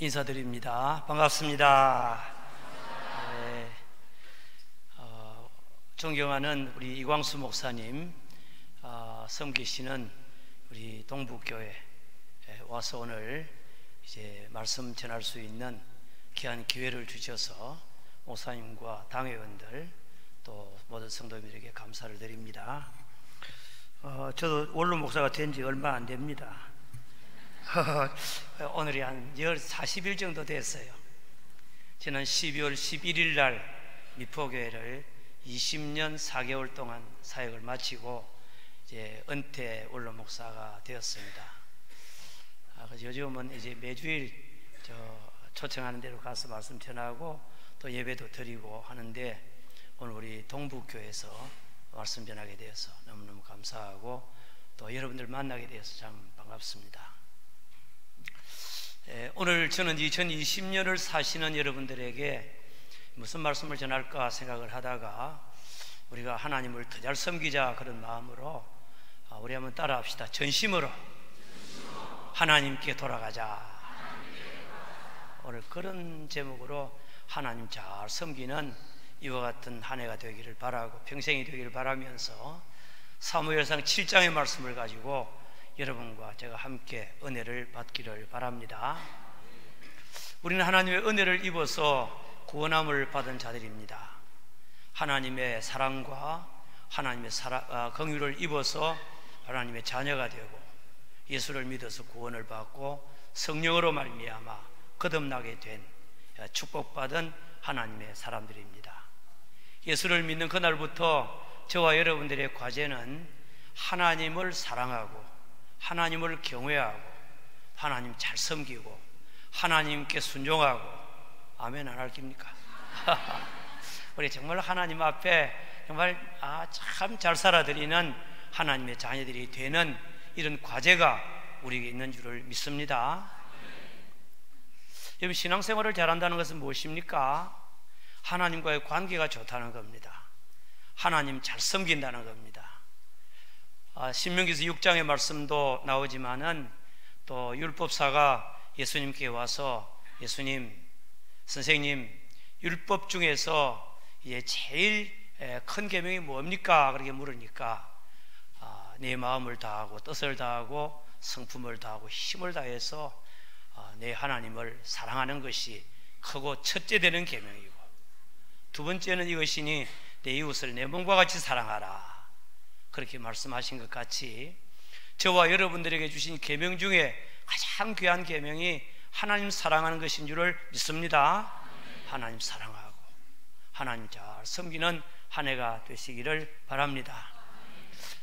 인사드립니다. 반갑습니다. 네, 존경하는 우리 이광수 목사님, 섬기시는 우리 동북교회 와서 오늘 이제 말씀 전할 수 있는 귀한 기회를 주셔서 목사님과 당회원들 또 모든 성도님들에게 감사를 드립니다. 저도 원로 목사가 된 지 얼마 안 됩니다. 오늘이 한 40일 정도 됐어요. 지난 12월 11일 날 미포교회를 20년 4개월 동안 사역을 마치고 이제 은퇴 원로 목사가 되었습니다. 그래서 요즘은 이제 매주일 초청하는 대로 가서 말씀 전하고 또 예배도 드리고 하는데, 오늘 우리 동북교회에서 말씀 전하게 되어서 너무너무 감사하고 또 여러분들 만나게 되어서 참 반갑습니다. 오늘 저는 2020년을 사시는 여러분들에게 무슨 말씀을 전할까 생각을 하다가 우리가 하나님을 더 잘 섬기자 그런 마음으로 우리 한번 따라 합시다. 전심으로 하나님께 돌아가자. 오늘 그런 제목으로 하나님 잘 섬기는 이와 같은 한 해가 되기를 바라고 평생이 되기를 바라면서 사무엘상 7장의 말씀을 가지고 여러분과 제가 함께 은혜를 받기를 바랍니다. 우리는 하나님의 은혜를 입어서 구원함을 받은 자들입니다. 하나님의 사랑과 하나님의 긍휼을 입어서 하나님의 자녀가 되고 예수를 믿어서 구원을 받고 성령으로 말미암아 거듭나게 된 축복받은 하나님의 사람들입니다. 예수를 믿는 그날부터 저와 여러분들의 과제는 하나님을 사랑하고 하나님을 경외하고 하나님 잘 섬기고 하나님께 순종하고, 아멘 안 할깁니까? 우리 정말 하나님 앞에 정말 참 잘 살아드리는 하나님의 자녀들이 되는 이런 과제가 우리에게 있는 줄을 믿습니다. 여러분, 신앙생활을 잘한다는 것은 무엇입니까? 하나님과의 관계가 좋다는 겁니다. 하나님 잘 섬긴다는 겁니다. 신명기서 6장의 말씀도 나오지만은 또 율법사가 예수님께 와서 예수님, 선생님, 율법 중에서 제일 큰 계명이 뭡니까? 그렇게 물으니까 내 마음을 다하고 뜻을 다하고 성품을 다하고 힘을 다해서 내 하나님을 사랑하는 것이 크고 첫째 되는 계명이고, 두 번째는 이것이니 내 이웃을 내 몸과 같이 사랑하라. 그렇게 말씀하신 것 같이 저와 여러분들에게 주신 계명 중에 가장 귀한 계명이 하나님 사랑하는 것인 줄을 믿습니다. 하나님 사랑하고 하나님 잘 섬기는 한 해가 되시기를 바랍니다.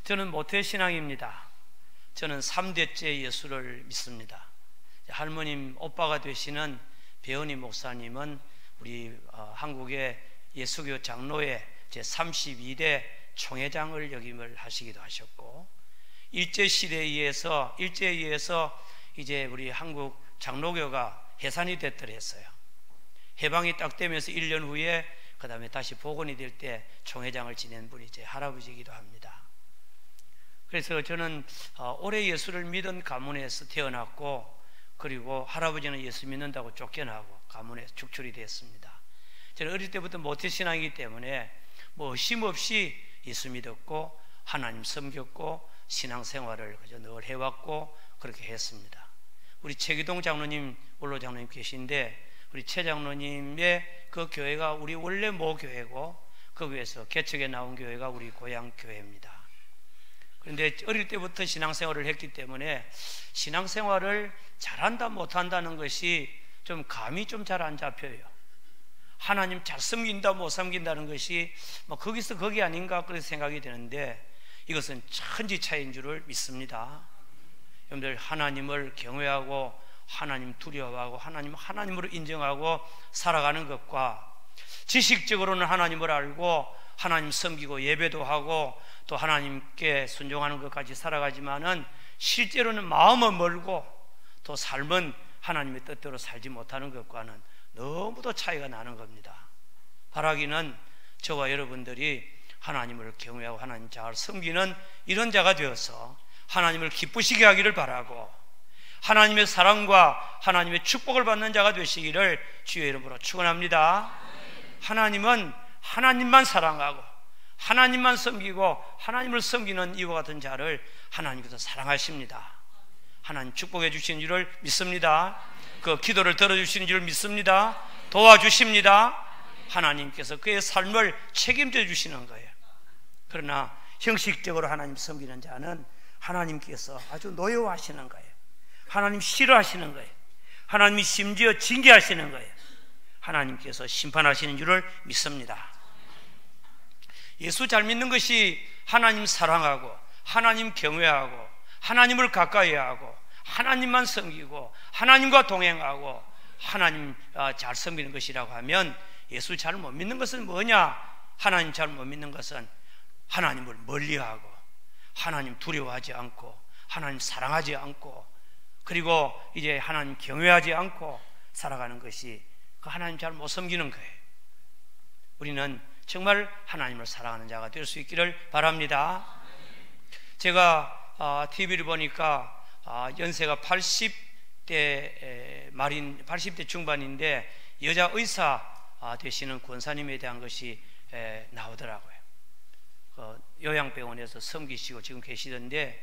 저는 모태신앙입니다. 저는 3대째 예수를 믿습니다. 할머님 오빠가 되시는 배은희 목사님은 우리 한국의 예수교 장로회 제32대 총회장을 역임을 하시기도 하셨고, 일제에 의해서 이제 우리 한국 장로교가 해산이 됐더랬어요. 해방이 딱 되면서 1년 후에 그 다음에 다시 복원이 될 때 총회장을 지낸 분이 제 할아버지이기도 합니다. 그래서 저는 오래 예수를 믿은 가문에서 태어났고, 그리고 할아버지는 예수 믿는다고 쫓겨나고 가문에 축출이 됐습니다. 저는 어릴 때부터 모태신앙이기 때문에 의심 없이 예수 믿었고 하나님 섬겼고 신앙생활을 늘 해왔고 그렇게 했습니다. 우리 최기동 장로님, 원로 장로님 계신데, 우리 최 장로님의 그 교회가 우리 원래 모교회고 거기에서 개척에 나온 교회가 우리 고향 교회입니다. 그런데 어릴 때부터 신앙생활을 했기 때문에 신앙생활을 잘한다 못한다는 것이 좀 감이 좀 잘 안 잡혀요. 하나님 잘 섬긴다 못 섬긴다는 것이 거기서 거기 아닌가 그렇게 생각이 되는데, 이것은 천지 차이인 줄을 믿습니다. 여러분들, 하나님을 경외하고 하나님 두려워하고 하나님으로 인정하고 살아가는 것과 지식적으로는 하나님을 알고 하나님 섬기고 예배도 하고 또 하나님께 순종하는 것까지 살아가지만은 실제로는 마음은 멀고 또 삶은 하나님의 뜻대로 살지 못하는 것과는 너무도 차이가 나는 겁니다. 바라기는 저와 여러분들이 하나님을 경외하고 하나님 잘 섬기는 이런 자가 되어서 하나님을 기쁘시게 하기를 바라고, 하나님의 사랑과 하나님의 축복을 받는 자가 되시기를 주의 이름으로 축원합니다. 하나님은 하나님만 사랑하고 하나님만 섬기고 하나님을 섬기는 이와 같은 자를 하나님께서 사랑하십니다. 하나님 축복해 주시는 줄을 믿습니다. 그 기도를 들어주시는 줄 믿습니다. 도와주십니다. 하나님께서 그의 삶을 책임져 주시는 거예요. 그러나 형식적으로 하나님 섬기는 자는 하나님께서 아주 노여워하시는 거예요. 하나님 싫어하시는 거예요. 하나님이 심지어 징계하시는 거예요. 하나님께서 심판하시는 줄을 믿습니다. 예수 잘 믿는 것이 하나님 사랑하고 하나님 경외하고 하나님을 가까이 하고 하나님만 섬기고 하나님과 동행하고 하나님 잘 섬기는 것이라고 하면, 예수 잘 못 믿는 것은 뭐냐? 하나님 잘 못 믿는 것은 하나님을 멀리하고 하나님 두려워하지 않고 하나님 사랑하지 않고 그리고 이제 하나님 경외하지 않고 살아가는 것이 그 하나님 잘 못 섬기는 거예요. 우리는 정말 하나님을 사랑하는 자가 될 수 있기를 바랍니다. 제가 TV를 보니까 연세가 80대 말인 80대 중반인데 여자 의사 되시는 권사님에 대한 것이 나오더라고요. 요양병원에서 섬기시고 지금 계시던데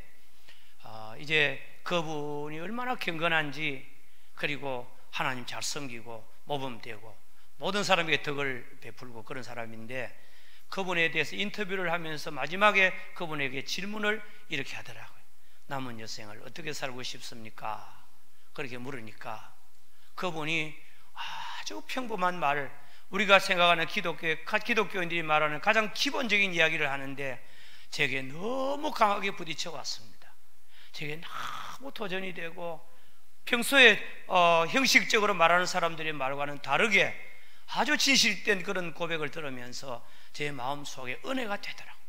이제 그분이 얼마나 경건한지, 그리고 하나님 잘 섬기고 모범되고 모든 사람에게 덕을 베풀고 그런 사람인데, 그분에 대해서 인터뷰를 하면서 마지막에 그분에게 질문을 이렇게 하더라고요. 남은 여생을 어떻게 살고 싶습니까? 그렇게 물으니까 그분이 아주 평범한 말, 우리가 생각하는 기독교인들이 말하는 가장 기본적인 이야기를 하는데 제게 너무 강하게 부딪혀 왔습니다. 제게 너무 도전이 되고 평소에 형식적으로 말하는 사람들의 말과는 다르게 아주 진실된 그런 고백을 들으면서 제 마음속에 은혜가 되더라고요.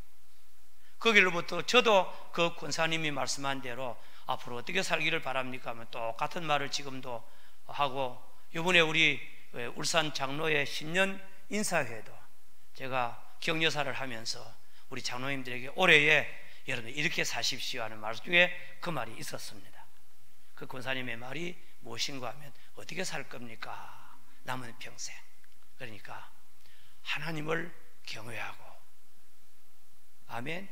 거기로부터 저도 그 권사님이 말씀한 대로 앞으로 어떻게 살기를 바랍니까 하면 똑같은 말을 지금도 하고, 이번에 우리 울산 장로의 신년 인사회도 제가 격려사를 하면서 우리 장로님들에게 올해에 여러분 이렇게 사십시오 하는 말 중에 그 말이 있었습니다. 그 권사님의 말이 무엇인가 하면 어떻게 살 겁니까? 남은 평생. 그러니까 하나님을 경외하고, 아멘.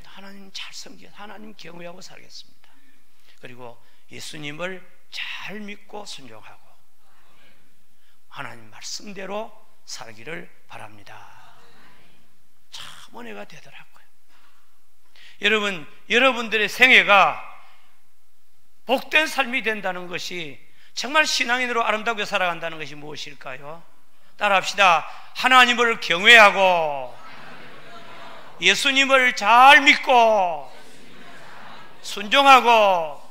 하나님 잘 섬겨 하나님 경외하고 살겠습니다. 그리고 예수님을 잘 믿고 순종하고 하나님 말씀대로 살기를 바랍니다. 참 은혜가 되더라고요. 여러분, 여러분들의 생애가 복된 삶이 된다는 것이, 정말 신앙인으로 아름답게 살아간다는 것이 무엇일까요? 따라합시다. 하나님을 경외하고 예수님을 잘 믿고 순종하고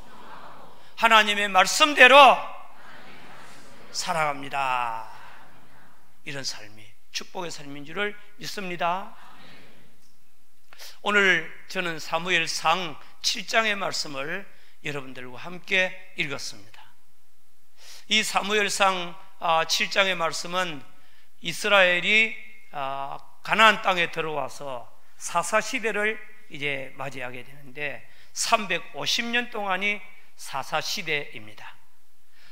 하나님의 말씀대로 살아갑니다. 이런 삶이 축복의 삶인 줄을 믿습니다. 오늘 저는 사무엘상 7장의 말씀을 여러분들과 함께 읽었습니다. 이 사무엘상 7장의 말씀은 이스라엘이 가나안 땅에 들어와서 사사시대를 이제 맞이하게 되는데 350년 동안이 사사시대입니다.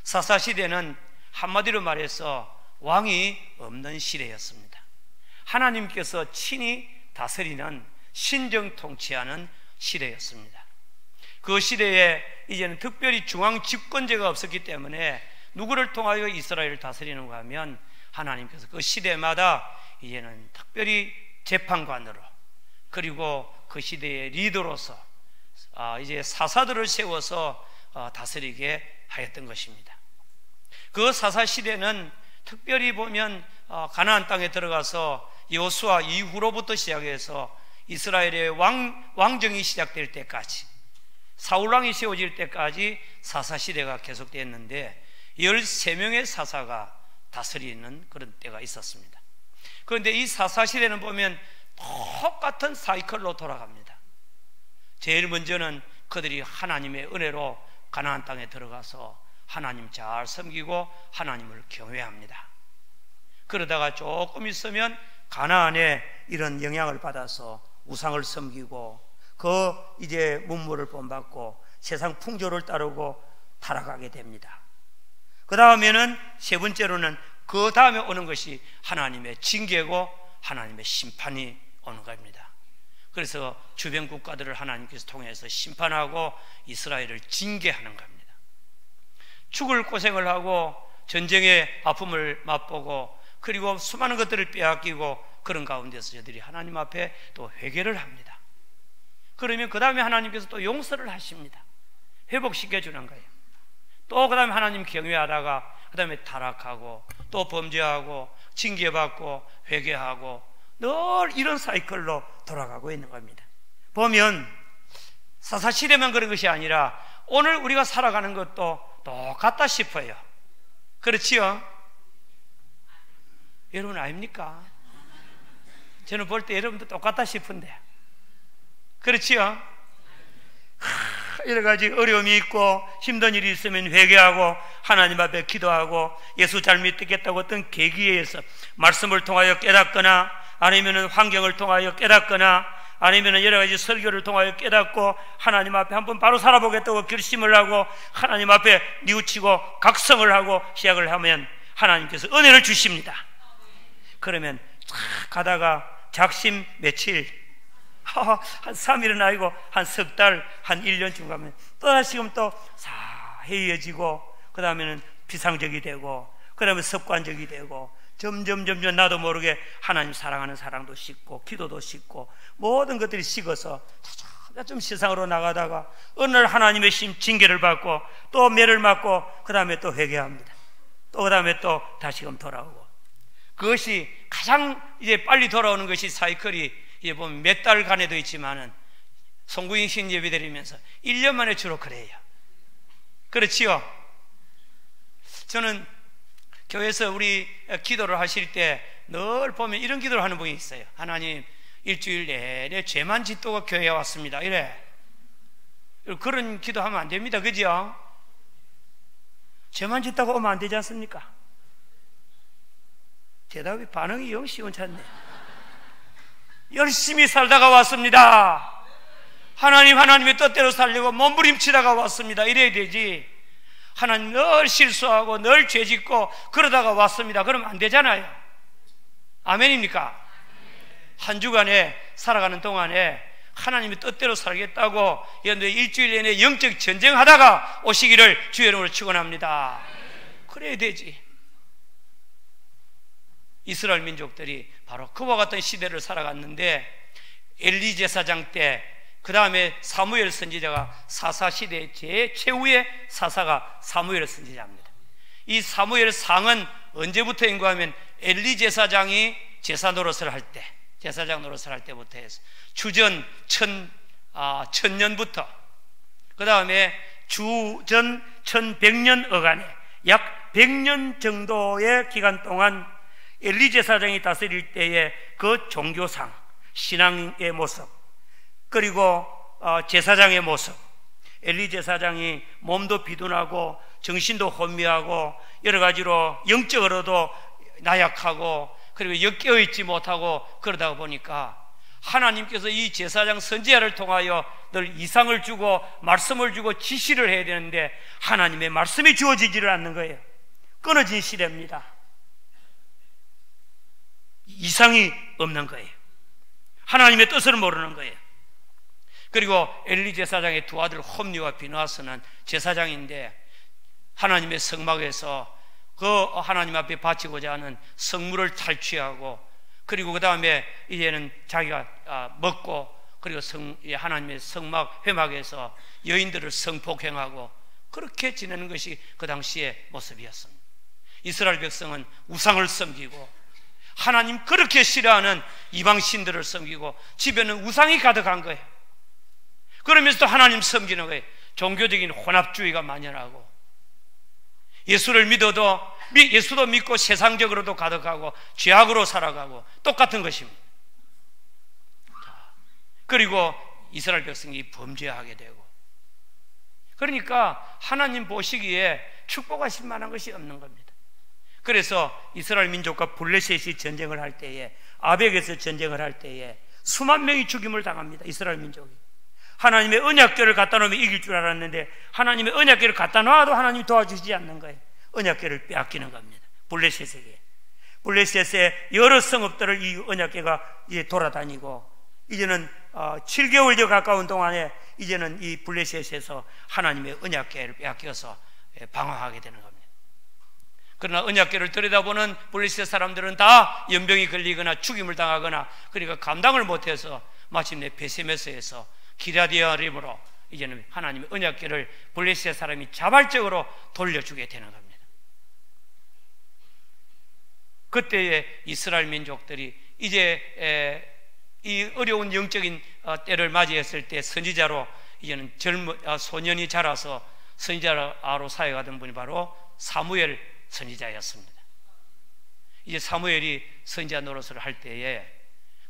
사사시대는 한마디로 말해서 왕이 없는 시대였습니다. 하나님께서 친히 다스리는 신정 통치하는 시대였습니다. 그 시대에 이제는 특별히 중앙 집권제가 없었기 때문에 누구를 통하여 이스라엘을 다스리는가 하면 하나님께서 그 시대마다 이제는 특별히 재판관으로, 그리고 그 시대의 리더로서 이제 사사들을 세워서 다스리게 하였던 것입니다. 그 사사 시대는 특별히 보면 가나안 땅에 들어가서 여호수아 이후로부터 시작해서 이스라엘의 왕정이 시작될 때까지, 사울왕이 세워질 때까지 사사 시대가 계속됐는데 13명의 사사가 다스리는 그런 때가 있었습니다. 그런데 이 사사 시대는 보면 똑같은 사이클로 돌아갑니다. 제일 먼저는 그들이 하나님의 은혜로 가나안 땅에 들어가서 하나님 잘 섬기고 하나님을 경외합니다. 그러다가 조금 있으면 가나안에 이런 영향을 받아서 우상을 섬기고 그 이제 문물을 본받고 세상 풍조를 따르고 타락하게 됩니다. 그 다음에는 세 번째로는 그 다음에 오는 것이 하나님의 징계고 하나님의 심판이 오는 겁니다. 그래서 주변 국가들을 하나님께서 통해서 심판하고 이스라엘을 징계하는 겁니다. 죽을 고생을 하고 전쟁의 아픔을 맛보고 그리고 수많은 것들을 빼앗기고 그런 가운데서 저들이 하나님 앞에 또 회개를 합니다. 그러면 그 다음에 하나님께서 또 용서를 하십니다. 회복시켜 주는 거예요. 또 그 다음에 하나님 경외하다가 그 다음에 타락하고 또 범죄하고 징계받고 회개하고 늘 이런 사이클로 돌아가고 있는 겁니다. 보면 사사시대만 그런 것이 아니라 오늘 우리가 살아가는 것도 똑같다 싶어요. 그렇지요? 여러분 아닙니까? 저는 볼 때 여러분도 똑같다 싶은데 그렇지요? 여러 가지 어려움이 있고 힘든 일이 있으면 회개하고 하나님 앞에 기도하고 예수 잘 믿겠다고 어떤 계기에 의해서 말씀을 통하여 깨닫거나 아니면 환경을 통하여 깨닫거나 아니면 여러 가지 설교를 통하여 깨닫고 하나님 앞에 한번 바로 살아보겠다고 결심을 하고 하나님 앞에 뉘우치고 각성을 하고 시작을 하면 하나님께서 은혜를 주십니다. 그러면 가다가 작심 며칠 한 3일은 아니고 한 석 달, 한 1년쯤 가면 또다시금 또 해이해지고 그 다음에는 비상적이 되고 그 다음에 습관적이 되고 점점 나도 모르게 하나님 사랑하는 사랑도 식고 기도도 식고 모든 것들이 식어서 좀 세상으로 나가다가 어느 날 하나님의 징계를 받고 또 매를 맞고 그 다음에 또 회개합니다. 또 그 다음에 또 다시금 돌아오고 그것이 가장 이제 빨리 돌아오는 것이 사이클이 이제 보면 몇 달간에도 있지만은 송구인식 예배 드리면서 1년 만에 주로 그래요. 그렇지요? 저는 교회에서 우리 기도를 하실 때 늘 보면 이런 기도를 하는 분이 있어요. 하나님 일주일 내내 죄만 짓도록 교회에 왔습니다. 이래. 그런 기도하면 안 됩니다. 그죠? 죄만 짓다고 오면 안 되지 않습니까? 대답이 반응이 영 시원찮네. 열심히 살다가 왔습니다. 하나님의 뜻대로 살려고 몸부림치다가 왔습니다. 이래야 되지. 하나님 늘 실수하고 늘 죄짓고 그러다가 왔습니다. 그러면 안 되잖아요. 아멘입니까? 한 주간에 살아가는 동안에 하나님의 뜻대로 살겠다고 일주일 내내 영적 전쟁하다가 오시기를 주의 이름으로 축원합니다. 그래야 되지. 이스라엘 민족들이 바로 그와 같은 시대를 살아갔는데 엘리 제사장 때 그 다음에 사무엘 선지자가 사사시대의 최후의 사사가 사무엘 선지자입니다. 이 사무엘 상은 언제부터인가 하면 엘리 제사장이 제사 노릇을 할 때, 제사장 노릇을 할 때부터 해서 주전 1000년부터 그 다음에 주전 1100년 어간에 약 100년 정도의 기간 동안 엘리 제사장이 다스릴 때의 그 종교상, 신앙의 모습 그리고 제사장의 모습, 엘리 제사장이 몸도 비둔하고 정신도 혼미하고 여러 가지로 영적으로도 나약하고 그리고 역겨워 있지 못하고 그러다 보니까 하나님께서 이 제사장 선지자를 통하여 늘 이상을 주고 말씀을 주고 지시를 해야 되는데 하나님의 말씀이 주어지지를 않는 거예요. 끊어진 시대입니다. 이상이 없는 거예요. 하나님의 뜻을 모르는 거예요. 그리고 엘리 제사장의 두 아들 홈리와 비느하스는 제사장인데 하나님의 성막에서 그 하나님 앞에 바치고자 하는 성물을 탈취하고 그리고 그 다음에 이제는 자기가 먹고 그리고 하나님의 성막 회막에서 여인들을 성폭행하고 그렇게 지내는 것이 그 당시의 모습이었습니다. 이스라엘 백성은 우상을 섬기고 하나님 그렇게 싫어하는 이방신들을 섬기고 집에는 우상이 가득한 거예요. 그러면서 또 하나님 섬기는 거예요. 종교적인 혼합주의가 만연하고 예수를 믿어도 예수도 믿고 세상적으로도 가득하고 죄악으로 살아가고 똑같은 것입니다. 그리고 이스라엘 백성이 범죄하게 되고 그러니까 하나님 보시기에 축복하실 만한 것이 없는 겁니다. 그래서 이스라엘 민족과 블레셋이 전쟁을 할 때에 아벡에서 전쟁을 할 때에 수만 명이 죽임을 당합니다. 이스라엘 민족이 하나님의 언약궤를 갖다 놓으면 이길 줄 알았는데 하나님의 언약궤를 갖다 놔도 하나님이 도와주시지 않는 거예요. 언약궤를 빼앗기는 겁니다. 블레셋에게. 블레셋의 여러 성읍들을 이 언약궤가 이제 돌아다니고, 이제는 7개월여 가까운 동안에 이제는 이 블레셋에서 하나님의 언약궤를 빼앗겨서 방황하게 되는 겁니다. 그러나 언약궤를 들여다보는 블레셋 사람들은 다 연병이 걸리거나 죽임을 당하거나, 그러니까 감당을 못해서 마침내 베세메스에서 기럇여림으로 이제는 하나님의 언약궤를 블레셋 사람이 자발적으로 돌려주게 되는 겁니다. 그때에 이스라엘 민족들이 이제 이 어려운 영적인 때를 맞이했을 때 선지자로 이제는 소년이 자라서 선지자로 사역하던 분이 바로 사무엘 선지자였습니다. 이제 사무엘이 선지자 노릇을 할 때에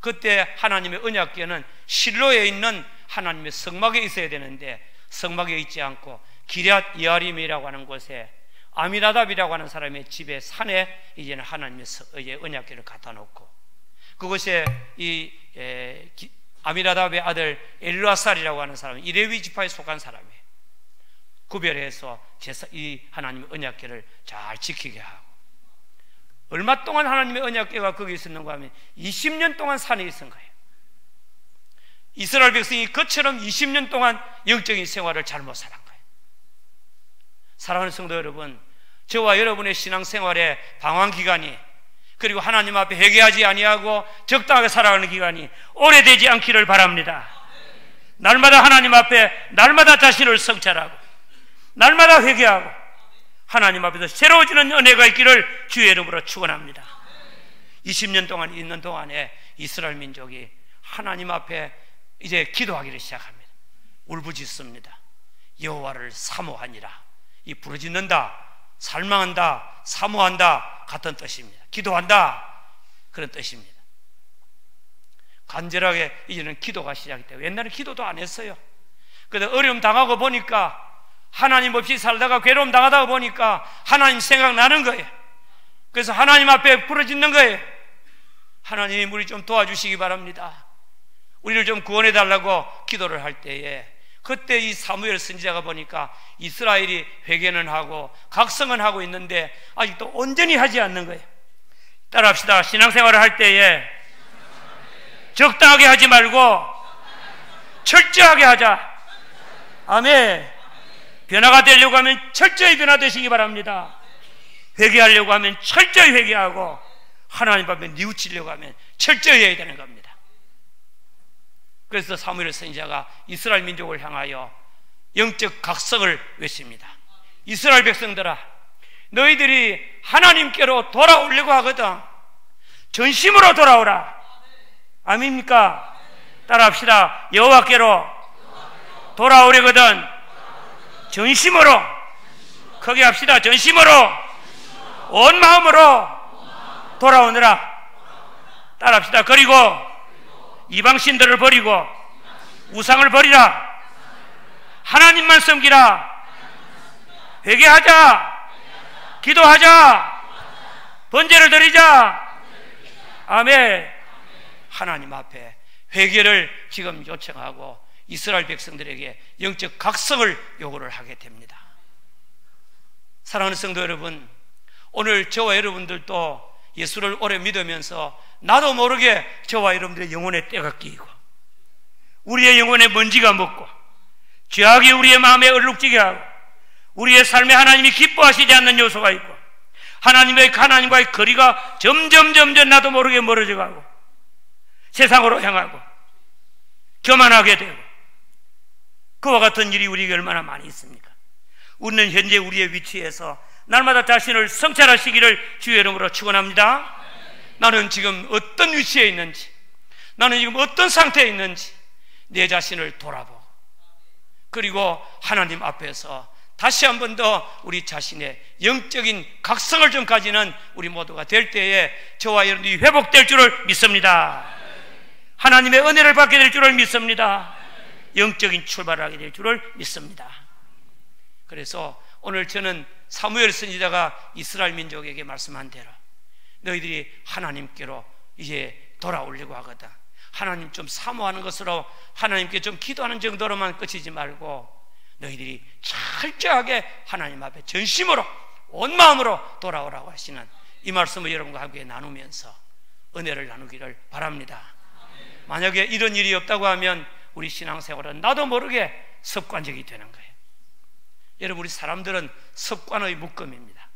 그때 하나님의 언약궤는 실로에 있는 하나님의 성막에 있어야 되는데 성막에 있지 않고 기럇여림이라고 하는 곳에 아미나답이라고 하는 사람의 집에 산에 이제는 하나님의 언약궤를 갖다 놓고, 그곳에 이 아미나답의 아들 엘르아살이라고 하는 사람은 이 레위 지파에 속한 사람이에요. 구별해서 이 하나님의 언약궤를 잘 지키게 하고, 얼마 동안 하나님의 언약궤가 거기 있었는가 하면 20년 동안 산에 있은 거예요. 이스라엘 백성이 그처럼 20년 동안 영적인 생활을 잘못 살은 거예요. 사랑하는 성도 여러분, 저와 여러분의 신앙생활의 방황기간이, 그리고 하나님 앞에 회개하지 아니하고 적당하게 살아가는 기간이 오래되지 않기를 바랍니다. 날마다 하나님 앞에 날마다 자신을 성찰하고 날마다 회개하고 하나님 앞에서 새로워지는 은혜가 있기를 주의 이름으로 축원합니다. 20년 동안 있는 동안에 이스라엘 민족이 하나님 앞에 이제 기도하기를 시작합니다. 울부짖습니다. 여호와를 사모하니라. 이 부르짖는다, 살망한다, 사모한다 같은 뜻입니다. 기도한다 그런 뜻입니다. 간절하게 이제는 기도가 시작이 돼요. 옛날에 기도도 안 했어요. 그래서 어려움 당하고 보니까, 하나님 없이 살다가 괴로움 당하다 보니까 하나님 생각나는 거예요. 그래서 하나님 앞에 부르짖는 거예요. 하나님, 우리 좀 도와주시기 바랍니다. 우리를 좀 구원해 달라고 기도를 할 때에, 그때 이 사무엘 선지자가 보니까 이스라엘이 회개는 하고 각성은 하고 있는데 아직도 온전히 하지 않는 거예요. 따라합시다. 신앙생활을 할 때에 적당하게 하지 말고 철저하게 하자. 아멘. 변화가 되려고 하면 철저히 변화되시기 바랍니다. 회개하려고 하면 철저히 회개하고 하나님 앞에 뉘우치려고 하면 철저히 해야 되는 겁니다. 그래서 사무엘 선지자가 이스라엘 민족을 향하여 영적 각성을 외칩니다. 이스라엘 백성들아, 너희들이 하나님께로 돌아오려고 하거든 전심으로 돌아오라. 아멘입니까? 따라합시다. 여호와께로 돌아오려거든 전심으로, 크게 합시다. 전심으로, 온 마음으로 돌아오느라. 따라합시다. 그리고 이방신들을 버리고 우상을 버리라. 하나님만 섬기라. 회개하자. 기도하자. 번제를 드리자. 아멘. 하나님 앞에 회개를 지금 요청하고 이스라엘 백성들에게 영적 각성을 요구를 하게 됩니다. 사랑하는 성도 여러분, 오늘 저와 여러분들도 예수를 오래 믿으면서 나도 모르게 저와 여러분들의 영혼의 때가 끼고 우리의 영혼에 먼지가 묻고 죄악이 우리의 마음에 얼룩지게 하고 우리의 삶에 하나님이 기뻐하시지 않는 요소가 있고 하나님과의 거리가 점점 나도 모르게 멀어져 가고 세상으로 향하고 교만하게 되고, 그와 같은 일이 우리에게 얼마나 많이 있습니까? 우리는 현재 우리의 위치에서 날마다 자신을 성찰하시기를 주의 이름으로 축원합니다. 나는 지금 어떤 위치에 있는지, 나는 지금 어떤 상태에 있는지 내 자신을 돌아보고, 그리고 하나님 앞에서 다시 한 번 더 우리 자신의 영적인 각성을 좀 가지는 우리 모두가 될 때에 저와 여러분이 회복될 줄을 믿습니다. 하나님의 은혜를 받게 될 줄을 믿습니다. 영적인 출발을 하게 될 줄을 믿습니다. 그래서 오늘 저는 사무엘 선지자가 이스라엘 민족에게 말씀한 대로 너희들이 하나님께로 이제 돌아오려고 하거든, 하나님 좀 사모하는 것으로 하나님께 좀 기도하는 정도로만 끝이지 말고 너희들이 철저하게 하나님 앞에 전심으로 온 마음으로 돌아오라고 하시는 이 말씀을 여러분과 함께 나누면서 은혜를 나누기를 바랍니다. 만약에 이런 일이 없다고 하면 우리 신앙생활은 나도 모르게 습관적이 되는 거예요. 여러분, 우리 사람들은 습관의 묶음입니다.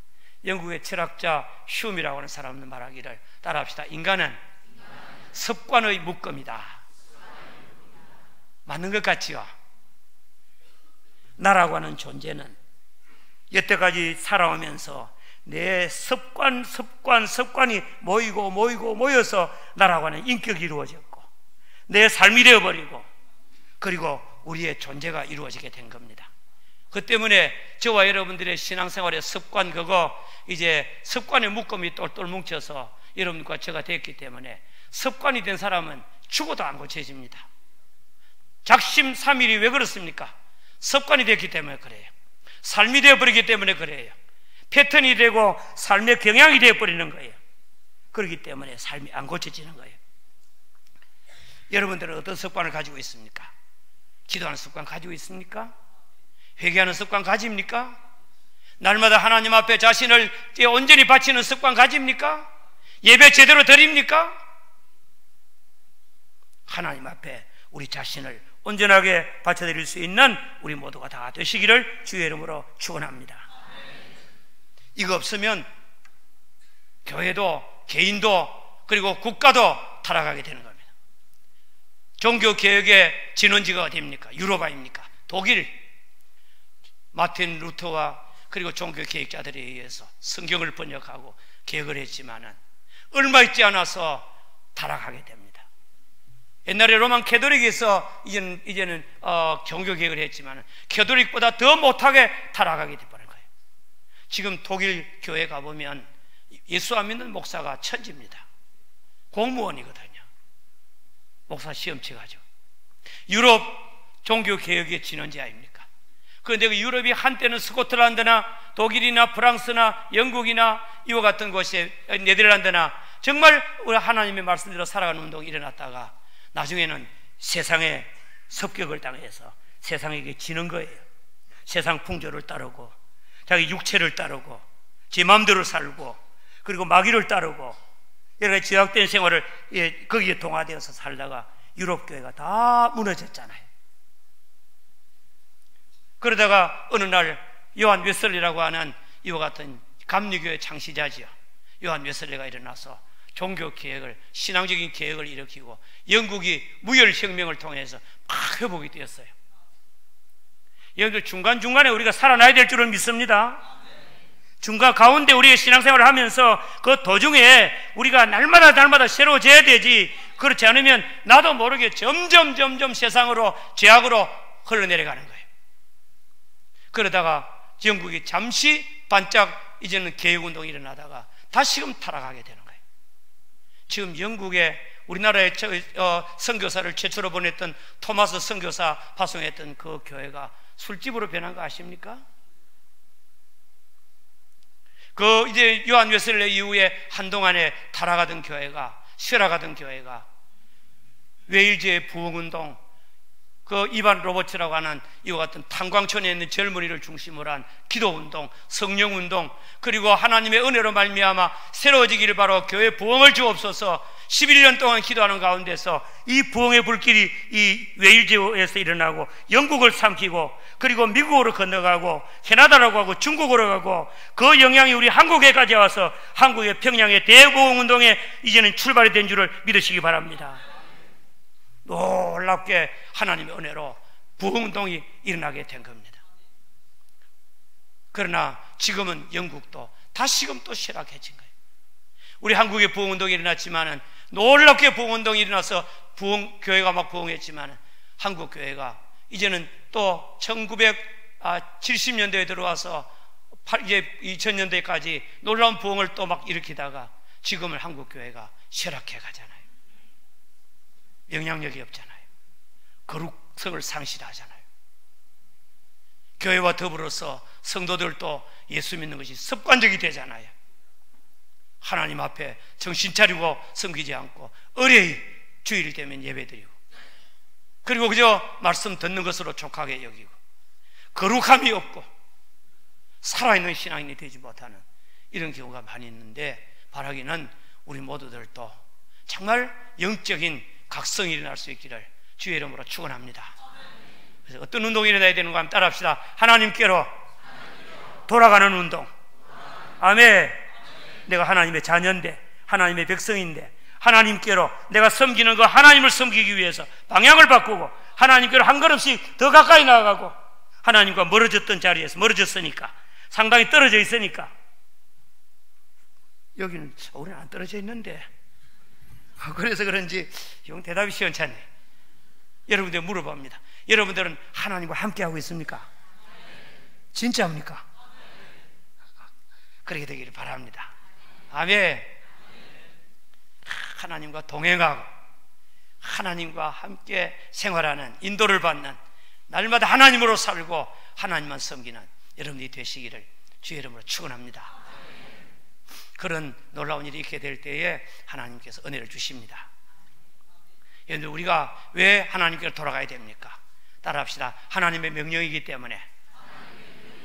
영국의 철학자 흉이라고 하는 사람은 말하기를, 따라합시다. 인간은 습관의 묶음이다. 맞는 것 같지요? 나라고 하는 존재는 여태까지 살아오면서 내 습관이 모여서 나라고 하는 인격이 이루어졌고 내 삶이 되어버리고 그리고 우리의 존재가 이루어지게 된 겁니다. 그 때문에 저와 여러분들의 신앙생활의 습관, 그거 이제 습관의 묶음이 똘똘 뭉쳐서 여러분과 제가 됐기 때문에 습관이 된 사람은 죽어도 안 고쳐집니다. 작심삼일이 왜 그렇습니까? 습관이 됐기 때문에 그래요. 삶이 되어버리기 때문에 그래요. 패턴이 되고 삶의 경향이 되어버리는 거예요. 그렇기 때문에 삶이 안 고쳐지는 거예요. 여러분들은 어떤 습관을 가지고 있습니까? 기도하는 습관 가지고 있습니까? 회개하는 습관 가집니까? 날마다 하나님 앞에 자신을 온전히 바치는 습관 가집니까? 예배 제대로 드립니까? 하나님 앞에 우리 자신을 온전하게 바쳐드릴 수 있는 우리 모두가 다 되시기를 주의 이름으로 축원합니다. 이거 없으면 교회도 개인도 그리고 국가도 타락하게 되는 겁니다. 종교개혁의 진원지가 어디입니까? 유로파입니까? 독일. 마틴 루터와 그리고 종교개혁자들에 의해서 성경을 번역하고 개혁을 했지만은 얼마 있지 않아서 타락하게 됩니다. 옛날에 로만 캐톨릭에서 이제는 종교개혁을 했지만 캐톨릭보다 더 못하게 타락하게 되버린 거예요. 지금 독일 교회 가보면 예수 안 믿는 목사가 천지입니다. 공무원이거든요. 목사 시험 쳐가지고. 유럽 종교개혁의 진원지 아닙니까? 그런데 그 유럽이 한때는 스코틀랜드나 독일이나 프랑스나 영국이나 이와 같은 곳에 네덜란드나 정말 우리 하나님의 말씀대로 살아가는 운동이 일어났다가 나중에는 세상의 습격을 당해서 세상에게 지는 거예요. 세상 풍조를 따르고 자기 육체를 따르고 제 마음대로 살고 그리고 마귀를 따르고 여러 가지 제약된 생활을 거기에 동화되어서 살다가 유럽 교회가 다 무너졌잖아요. 그러다가 어느 날 요한 웨슬리라고 하는 이와 같은 감리교회 창시자지요. 요한 웨슬리가 일어나서 종교 개혁을, 신앙적인 개혁을 일으키고 영국이 무혈혁명을 통해서 막 회복이 되었어요. 여러분들 중간중간에 우리가 살아나야 될 줄은 믿습니다. 중간 가운데 우리의 신앙생활을 하면서 그 도중에 우리가 날마다 새로워져야 되지, 그렇지 않으면 나도 모르게 점점 세상으로 죄악으로 흘러내려가는 거예요. 그러다가 영국이 잠시 반짝 이제는 개혁운동이 일어나다가 다시금 타락하게 되는 거예요. 지금 영국에 우리나라에 선교사를 최초로 보냈던 토마스 선교사 파송했던 그 교회가 술집으로 변한 거 아십니까? 그 이제 요한 웨슬리 이후에 한동안에 타락하던 교회가, 쇠락하던 교회가 웨일즈의 부흥운동, 그 이반 로버츠라고 하는 이와 같은 탄광촌에 있는 젊은이를 중심으로 한 기도운동, 성령운동, 그리고 하나님의 은혜로 말미암아 새로워지기를 바로 교회 부흥을 주옵소서 11년 동안 기도하는 가운데서 이 부흥의 불길이 이 웨일즈에서 일어나고 영국을 삼키고 그리고 미국으로 건너가고 캐나다라고 하고 중국으로 가고 그 영향이 우리 한국에까지 와서 한국의 평양의 대부흥운동에 이제는 출발이 된 줄을 믿으시기 바랍니다. 놀랍게 하나님의 은혜로 부흥운동이 일어나게 된 겁니다. 그러나 지금은 영국도 다시금 또 쇠락해진 거예요. 우리 한국의 부흥운동이 일어났지만은 놀랍게 부흥운동이 일어나서 교회가 막 부흥했지만은 한국 교회가 이제는 또 1970년대에 들어와서 이제 2000년대까지 놀라운 부흥을 또 막 일으키다가 지금은 한국 교회가 쇠락해 가잖아요. 영향력이 없잖아요. 거룩성을 상실하잖아요. 교회와 더불어서 성도들도 예수 믿는 것이 습관적이 되잖아요. 하나님 앞에 정신 차리고 섬기지 않고 의뢰히 주일 되면 예배드리고, 그리고 그저 말씀 듣는 것으로 족하게 여기고, 거룩함이 없고 살아있는 신앙인이 되지 못하는 이런 경우가 많이 있는데, 바라기는 우리 모두들도 정말 영적인 각성이 일어날 수 있기를 주의 이름으로 축원합니다. 그래서 어떤 운동이 일어나야 되는가 하면 따라합시다. 하나님께로 돌아가는 운동. 아멘. 내가 하나님의 자녀인데, 하나님의 백성인데, 하나님께로 내가 섬기는 그 하나님을 섬기기 위해서 방향을 바꾸고 하나님께로 한 걸음씩 더 가까이 나아가고, 하나님과 멀어졌던 자리에서 멀어졌으니까, 상당히 떨어져 있으니까, 여기는 우리는 안 떨어져 있는데, 그래서 그런지 영 대답이 시원찮네. 여러분들 물어봅니다. 여러분들은 하나님과 함께하고 있습니까? 진짜입니까? 그렇게 되기를 바랍니다. 아멘. 하나님과 동행하고 하나님과 함께 생활하는, 인도를 받는, 날마다 하나님으로 살고 하나님만 섬기는 여러분들이 되시기를 주의 이름으로 축원합니다. 그런 놀라운 일이 있게 될 때에 하나님께서 은혜를 주십니다. 여러분들, 우리가 왜 하나님께로 돌아가야 됩니까? 따라합시다. 하나님의 명령이기 때문에,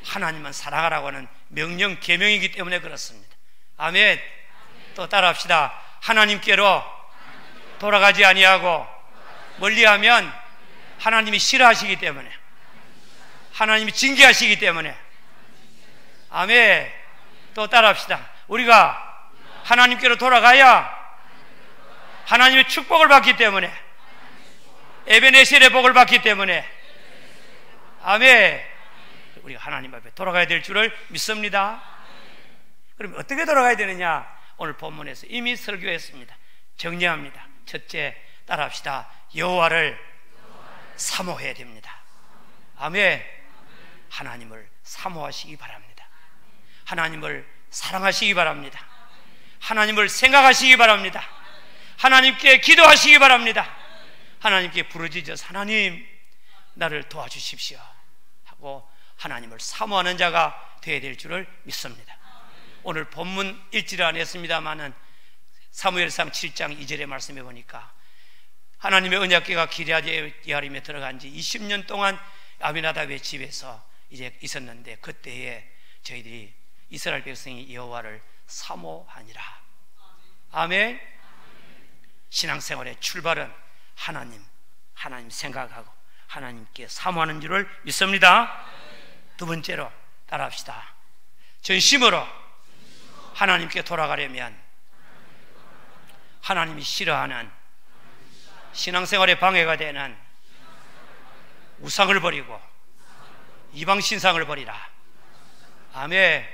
하나님만 사랑하라고 하는 명령, 계명이기 때문에 그렇습니다. 아멘. 또 따라합시다. 하나님께로 돌아가지 아니하고 멀리하면 하나님이 싫어하시기 때문에, 하나님이 징계하시기 때문에. 아멘. 또 따라합시다. 우리가 하나님께로 돌아가야 하나님의 축복을 받기 때문에, 에베네셀의 복을 받기 때문에. 아멘. 우리가 하나님 앞에 돌아가야 될 줄을 믿습니다. 그럼 어떻게 돌아가야 되느냐? 오늘 본문에서 이미 설교했습니다. 정리합니다. 첫째, 따라합시다. 여호와를 사모해야 됩니다. 아멘. 하나님을 사모하시기 바랍니다. 하나님을 사랑하시기 바랍니다. 하나님을 생각하시기 바랍니다. 하나님께 기도하시기 바랍니다. 하나님께 부르짖어서 하나님 나를 도와주십시오 하고 하나님을 사모하는 자가 되어야 될 줄을 믿습니다. 오늘 본문 읽지를 않았습니다마는 사무엘상 7장 2절의 말씀에 보니까 하나님의 언약궤가 기럇 예아림에 들어간 지 20년 동안 아비나답의 집에서 이제 있었는데, 그때에 저희들이 이스라엘 백성이 여호와를 사모하니라. 아멘. 신앙생활의 출발은 하나님 생각하고 하나님께 사모하는 줄을 믿습니다. 두 번째로 따라합시다. 전심으로 하나님께 돌아가려면 하나님이 싫어하는, 신앙생활에 방해가 되는 우상을 버리고 이방신상을 버리라. 아멘.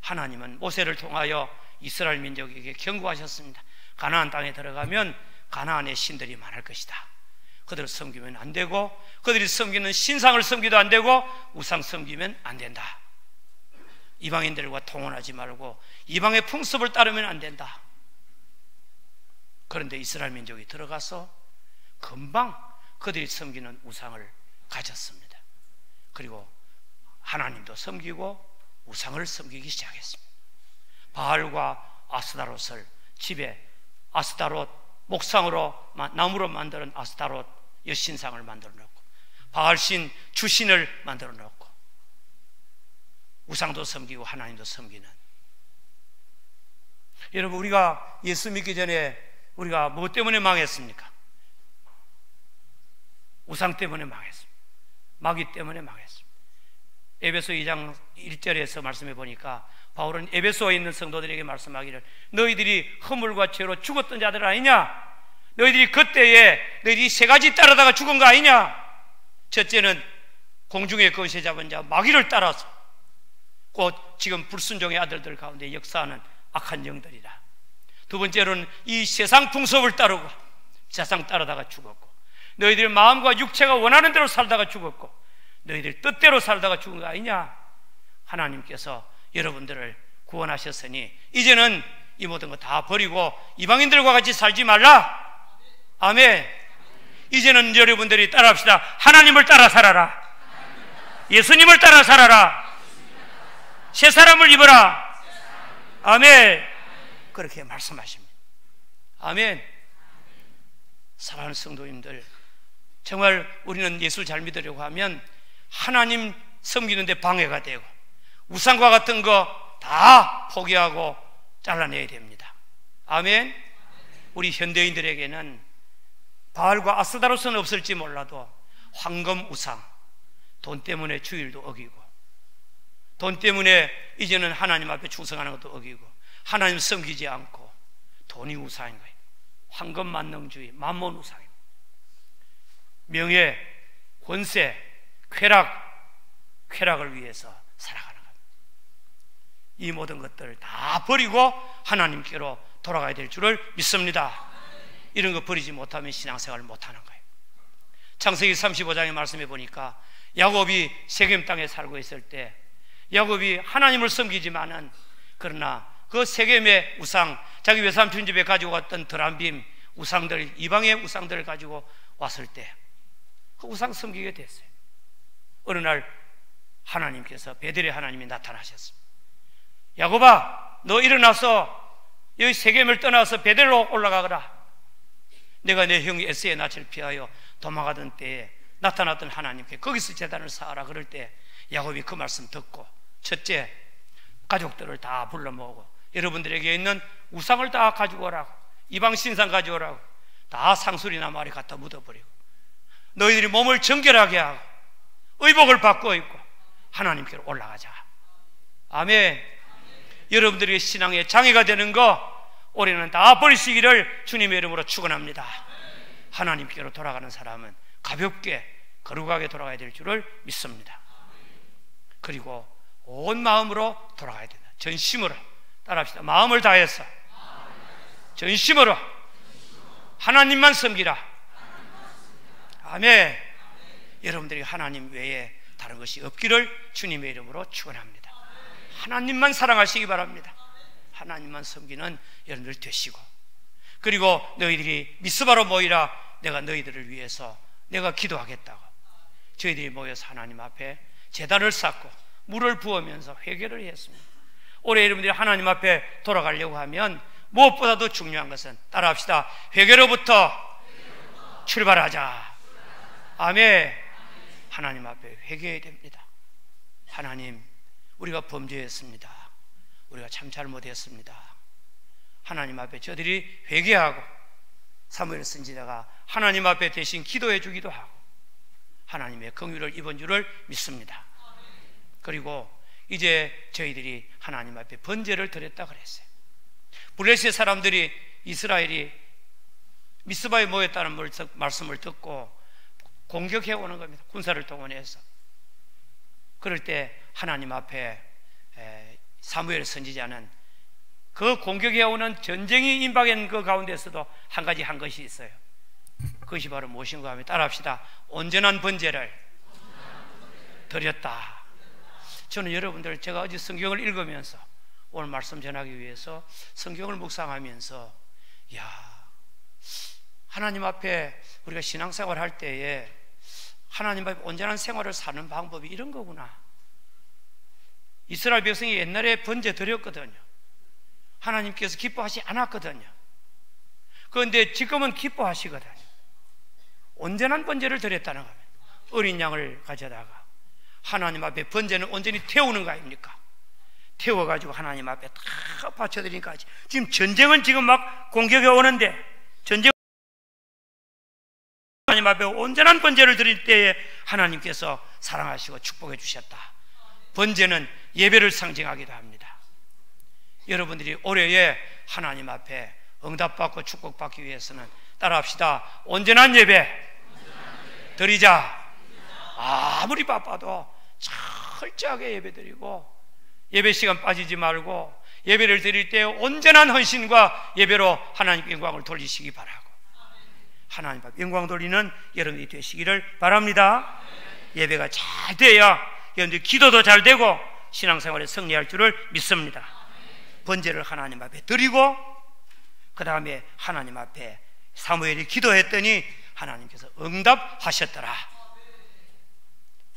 하나님은 모세를 통하여 이스라엘 민족에게 경고하셨습니다. 가나안 땅에 들어가면 가나안의 신들이 많을 것이다. 그들을 섬기면 안 되고, 그들이 섬기는 신상을 섬기도 안 되고, 우상 섬기면 안 된다. 이방인들과 통혼하지 말고 이방의 풍습을 따르면 안 된다. 그런데 이스라엘 민족이 들어가서 금방 그들이 섬기는 우상을 가졌습니다. 그리고 하나님도 섬기고 우상을 섬기기 시작했습니다. 바알과 아스타롯을 집에, 아스타롯 목상으로 나무로 만드는 아스타롯 여신상을 만들어 놓고, 바알신 주신을 만들어 놓고, 우상도 섬기고 하나님도 섬기는. 여러분, 우리가 예수 믿기 전에 우리가 뭐 때문에 망했습니까? 우상 때문에 망했습니다. 마귀 때문에 망했습니다. 에베소 2장 1절에서 말씀해 보니까 바울은 에베소에 있는 성도들에게 말씀하기를, 너희들이 허물과 죄로 죽었던 자들 아니냐? 너희들이 그때에 너희들이 세 가지 따르다가 죽은 거 아니냐? 첫째는 공중의 거세 잡은 자 마귀를 따라서, 곧 지금 불순종의 아들들 가운데 역사하는 악한 영들이라. 두 번째로는 이 세상 풍습을 따르고 세상 따르다가 죽었고, 너희들 마음과 육체가 원하는 대로 살다가 죽었고, 너희들 뜻대로 살다가 죽은 거 아니냐? 하나님께서 여러분들을 구원하셨으니 이제는 이 모든 거 다 버리고 이방인들과 같이 살지 말라. 아멘. 이제는 여러분들이 따라합시다. 하나님을 따라 살아라. 예수님을 따라 살아라. 새 사람을 입어라. 아멘. 그렇게 말씀하십니다. 아멘. 사랑하는 성도님들, 정말 우리는 예수를 잘 믿으려고 하면 하나님 섬기는데 방해가 되고 우상과 같은 거 다 포기하고 잘라내야 됩니다. 아멘. 우리 현대인들에게는 바알과 아스다로스는 없을지 몰라도 황금 우상, 돈 때문에 주일도 어기고, 돈 때문에 이제는 하나님 앞에 충성하는 것도 어기고, 하나님 섬기지 않고 돈이 우상인 거예요. 황금 만능주의, 만몬 우상입니다. 명예, 권세, 쾌락을 위해서 살아가는 겁니다. 이 모든 것들을 다 버리고 하나님께로 돌아가야 될 줄을 믿습니다. 이런 거 버리지 못하면 신앙생활을 못하는 거예요. 창세기 35장에 말씀해 보니까 야곱이 세겜 땅에 살고 있을 때 야곱이 하나님을 섬기지만은 그러나 그 세겜의 우상, 자기 외삼촌 집에 가지고 왔던 드람빔 우상들, 이방의 우상들을 가지고 왔을 때 그 우상 섬기게 됐어요. 어느 날 하나님께서, 베델의 하나님이 나타나셨습니다. 야곱아, 너 일어나서 여기 세겜을 떠나서 베델로 올라가거라. 내가 내 형 에서의 낯을 피하여 도망가던 때에 나타났던 하나님께 거기서 제단을 쌓아라. 그럴 때 야곱이 그 말씀 듣고 첫째, 가족들을 다 불러 모으고 여러분들에게 있는 우상을 다 가지고 오라고, 이방 신상 가져오라고 다 상술이나 말이 갖다 묻어버리고 너희들이 몸을 정결하게 하고 의복을 바꿔 입고 하나님께로 올라가자. 아멘. 여러분들의 신앙의 장애가 되는 거 올해는 다 버리시기를 주님의 이름으로 축원합니다. 하나님께로 돌아가는 사람은 가볍게 거룩하게 돌아가야 될 줄을 믿습니다. 그리고 온 마음으로 돌아가야 된다. 전심으로. 따라합시다. 마음을 다해서 전심으로 하나님만 섬기라. 아멘. 여러분들이 하나님 외에 다른 것이 없기를 주님의 이름으로 축원합니다. 하나님만 사랑하시기 바랍니다. 하나님만 섬기는 여러분들 되시고, 그리고 너희들이 미스바로 모이라. 내가 너희들을 위해서 내가 기도하겠다고 저희들이 모여서 하나님 앞에 제단을 쌓고 물을 부으면서 회개를 했습니다. 올해 여러분들이 하나님 앞에 돌아가려고 하면 무엇보다도 중요한 것은, 따라합시다, 회개로부터 출발하자. 아멘. 하나님 앞에 회개해야 됩니다. 하나님, 우리가 범죄했습니다. 우리가 참 잘못했습니다. 하나님 앞에 저들이 회개하고 사무엘 선지자가 하나님 앞에 대신 기도해 주기도 하고 하나님의 긍휼을 입은 줄을 믿습니다. 그리고 이제 저희들이 하나님 앞에 번제를 드렸다 그랬어요. 블레셋 사람들이, 이스라엘이 미스바에 모였다는 말씀을 듣고 공격해 오는 겁니다. 군사를 동원해서. 그럴 때 하나님 앞에 사무엘 선지자는 그 공격해 오는 전쟁이 임박한 그 가운데서도 한 가지 한 것이 있어요. 그것이 바로 무엇인가 하면, 따라합시다, 온전한 번제를 드렸다. 저는 여러분들, 제가 어제 성경을 읽으면서 오늘 말씀 전하기 위해서 성경을 묵상하면서, 하나님 앞에 우리가 신앙생활 할 때에 하나님 앞에 온전한 생활을 사는 방법이 이런 거구나. 이스라엘 백성이 옛날에 번제 드렸거든요. 하나님께서 기뻐하지 않았거든요. 그런데 지금은 기뻐하시거든요. 온전한 번제를 드렸다는 겁니다. 어린 양을 가져다가 하나님 앞에, 번제는 온전히 태우는 거 아닙니까? 태워가지고 하나님 앞에 다 바쳐드리니까, 지금 전쟁은 지금 막 공격해 오는데, 전쟁 하나님 앞에 온전한 번제를 드릴 때에 하나님께서 사랑하시고 축복해 주셨다. 번제는 예배를 상징하기도 합니다. 여러분들이 올해에 하나님 앞에 응답받고 축복받기 위해서는, 따라합시다, 온전한 예배 드리자. 아무리 바빠도 철저하게 예배 드리고, 예배 시간 빠지지 말고 예배를 드릴 때 온전한 헌신과 예배로 하나님께 영광을 돌리시기 바라고, 하나님 앞에 영광 돌리는 여러분이 되시기를 바랍니다. 예배가 잘 돼야 여러분들 기도도 잘 되고 신앙생활에 승리할 줄을 믿습니다. 번제를 하나님 앞에 드리고, 그 다음에 하나님 앞에 사무엘이 기도했더니 하나님께서 응답하셨더라.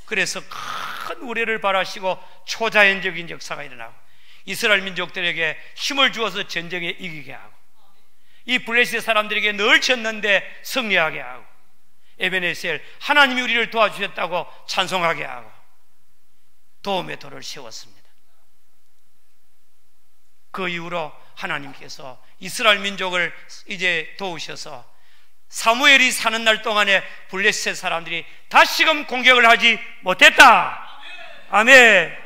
그래서 큰 우레를 발하시고 초자연적인 역사가 일어나고 이스라엘 민족들에게 힘을 주어서 전쟁에 이기게 하고, 이 블레셋 사람들에게 늘 졌는데 승리하게 하고, 에베네셀, 하나님이 우리를 도와주셨다고 찬송하게 하고 도움의 돌을 세웠습니다. 그 이후로 하나님께서 이스라엘 민족을 이제 도우셔서 사무엘이 사는 날 동안에 블레셋 사람들이 다시금 공격을 하지 못했다. 아멘.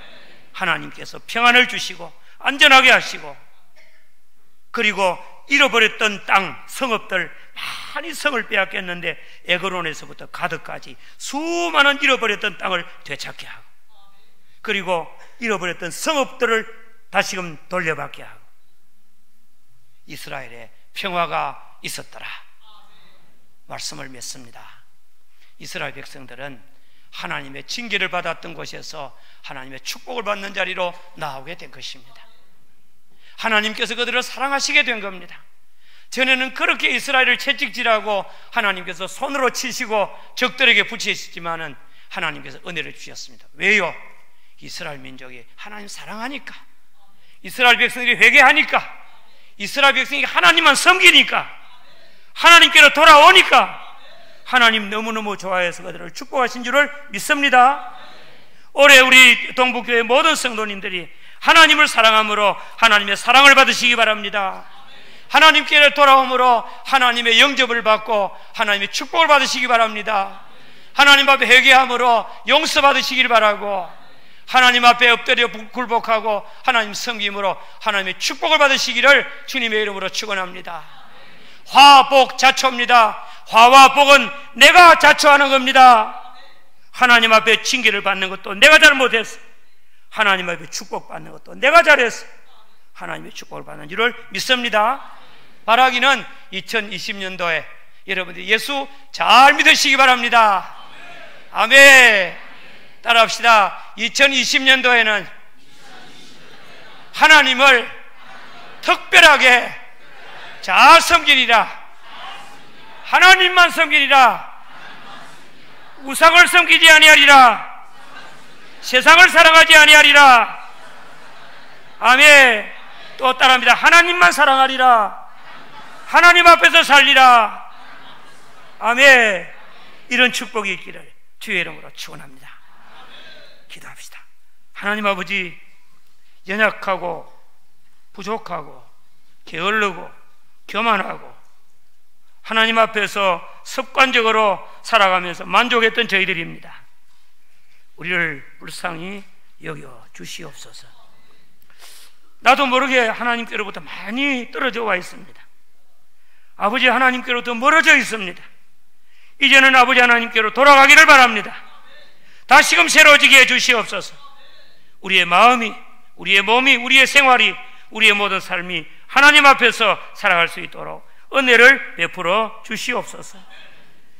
하나님께서 평안을 주시고 안전하게 하시고, 그리고 잃어버렸던 땅, 성읍들, 많이 성을 빼앗겼는데 에그론에서부터 가드까지 수많은 잃어버렸던 땅을 되찾게 하고, 그리고 잃어버렸던 성읍들을 다시금 돌려받게 하고, 이스라엘에 평화가 있었더라 말씀을 맺습니다. 이스라엘 백성들은 하나님의 징계를 받았던 곳에서 하나님의 축복을 받는 자리로 나오게 된 것입니다. 하나님께서 그들을 사랑하시게 된 겁니다. 전에는 그렇게 이스라엘을 채찍질하고 하나님께서 손으로 치시고 적들에게 붙이시지만은 하나님께서 은혜를 주셨습니다. 왜요? 이스라엘 민족이 하나님 사랑하니까, 이스라엘 백성들이 회개하니까, 이스라엘 백성이 하나님만 섬기니까, 하나님께로 돌아오니까 하나님 너무너무 좋아해서 그들을 축복하신 줄을 믿습니다. 올해 우리 동북교회 모든 성도님들이 하나님을 사랑함으로 하나님의 사랑을 받으시기 바랍니다. 하나님께로 돌아옴으로 하나님의 영접을 받고 하나님의 축복을 받으시기 바랍니다. 하나님 앞에 회개함으로 용서받으시길 바라고, 하나님 앞에 엎드려 굴복하고 하나님 섬김으로 하나님의 축복을 받으시기를 주님의 이름으로 축원합니다. 화, 복, 자초입니다. 화와 복은 내가 자초하는 겁니다. 하나님 앞에 징계를 받는 것도 내가 잘못했어. 하나님 앞에 축복받는 것도 내가 잘했어. 하나님의 축복을 받는 줄을 믿습니다. 바라기는 2020년도에 여러분들이 예수 잘 믿으시기 바랍니다. 아멘. 따라합시다. 2020년도에는 하나님을 특별하게 잘 섬기리라. 하나님만 섬기리라. 우상을 섬기지 아니하리라. 세상을 사랑하지 아니하리라. 아멘. 또 따라합니다. 하나님만 사랑하리라. 하나님 앞에서 살리라. 아멘. 이런 축복이 있기를 주의 이름으로 축원합니다. 기도합시다. 하나님 아버지, 연약하고 부족하고 게을르고 교만하고 하나님 앞에서 습관적으로 살아가면서 만족했던 저희들입니다. 우리를 불쌍히 여겨 주시옵소서. 나도 모르게 하나님께로부터 많이 떨어져 와 있습니다. 아버지 하나님께로부터 멀어져 있습니다. 이제는 아버지 하나님께로 돌아가기를 바랍니다. 다시금 새로워지게 해주시옵소서. 우리의 마음이, 우리의 몸이, 우리의 생활이, 우리의 모든 삶이 하나님 앞에서 살아갈 수 있도록 은혜를 베풀어 주시옵소서.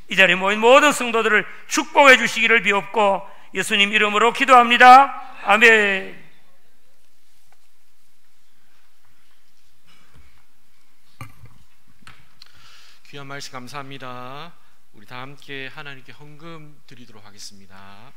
이 자리에 모인 모든 성도들을 축복해 주시기를 비옵고 예수님 이름으로 기도합니다. 아멘. 귀한 말씀 감사합니다. 우리 다 함께 하나님께 헌금 드리도록 하겠습니다.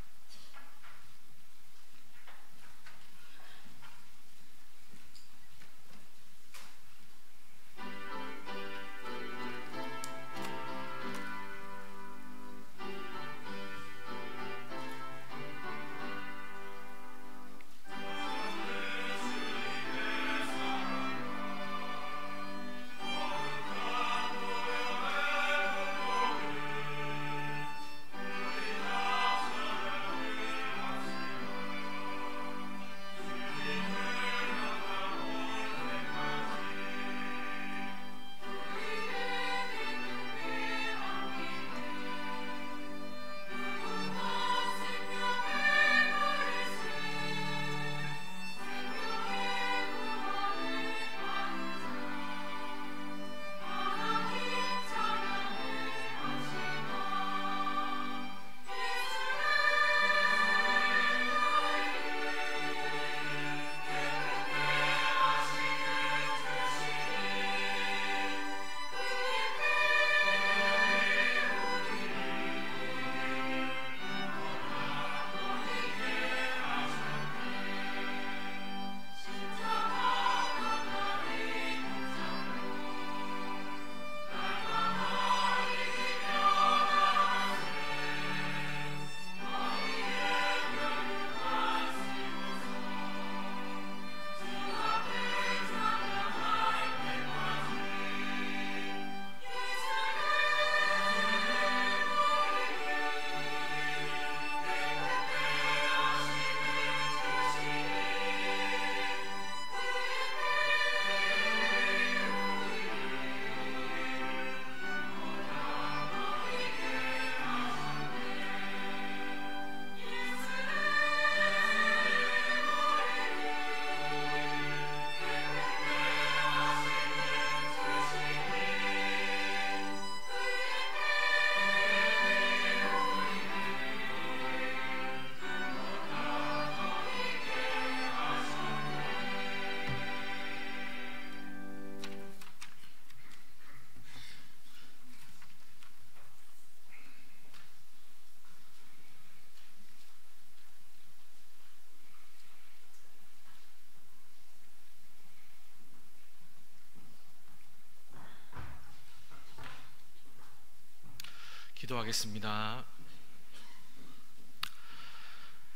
기도하겠습니다.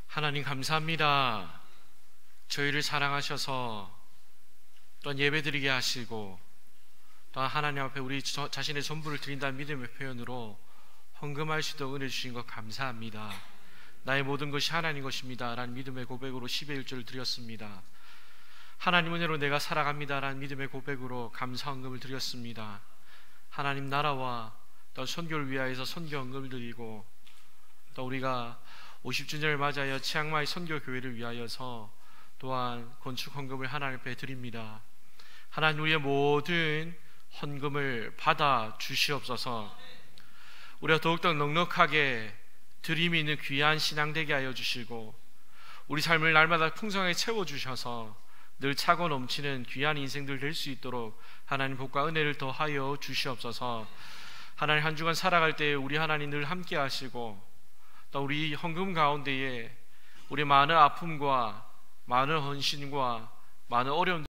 하나님 감사합니다. 저희를 사랑하셔서 또한 예배드리게 하시고 또한 하나님 앞에 우리 자신의 전부를 드린다는 믿음의 표현으로 헌금할 수 있도록 은혜 주신 것 감사합니다. 나의 모든 것이 하나님 것입니다 라는 믿음의 고백으로 10의 1조를 드렸습니다. 하나님 은혜로 내가 살아갑니다 라는 믿음의 고백으로 감사 헌금을 드렸습니다. 하나님 나라와 또 선교를 위하여서 선교 헌금을 드리고 또 우리가 50주년을 맞이하여 치앙마이 선교교회를 위하여서 또한 건축 헌금을 하나님 앞에 드립니다. 하나님 우리의 모든 헌금을 받아 주시옵소서. 우리가 더욱더 넉넉하게 드림이 있는 귀한 신앙 되게 하여 주시고 우리 삶을 날마다 풍성하게 채워주셔서 늘 차고 넘치는 귀한 인생들 될 수 있도록 하나님 복과 은혜를 더하여 주시옵소서. 하나님 한 주간 살아갈 때 우리 하나님 늘 함께 하시고 또 우리 헌금 가운데에 우리 많은 아픔과 많은 헌신과 많은 어려움